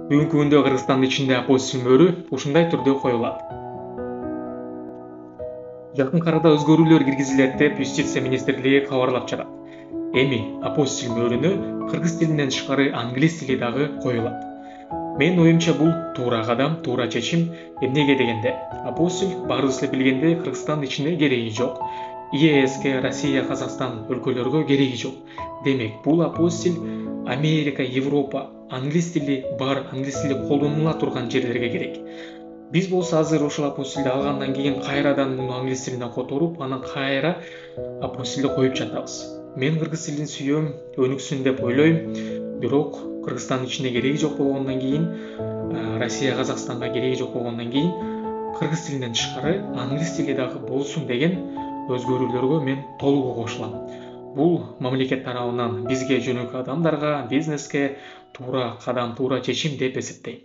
Бүгүнкү күндө Кыргызстандын ичинде апостиль мөрү ушундай түрдө коюлат. Жакын арада өзгөрүүлөр киргизилет деп Юстиция министрлиги кабарлап жатат. Эми апостиль мөрүнө кыргыз тилинен тышкары англис тили дагы коюлат. Менин оюмча бул туура кадам, туура чечим. Эмнеге дегенде, апостиль баарыбыз эле билгендей Кыргызстандын ичинде кереги жок. ЕСке, Россия, Казакстан өлкөлөргө кереги жок. Демек, бул апостиль Америка, Европа, англис тили бар, англис тили колдонула турган жерлерге керек. Биз болсо азыр ошол апостилди алгандан кийин кайрадан муну англис тилине которуп, анан кайра апостилди коюп жатабыз. Мен кыргыз тилин сүйөм, өнүксүн деп ойлойм. Бирок Кыргызстандын ичинде кереги жок болгондон кийин, Россия, Казакстанга кереги жок болгондон кийин, кыргыз тилинен тышкары англис тили дагы болсун деген өзгөрүүлөргө мен толугу кошулам. Бул мамлекет тарабынан бизге жөнөкөй адамдарга, бизнеске туура кадам, туура чечим деп эсептейм.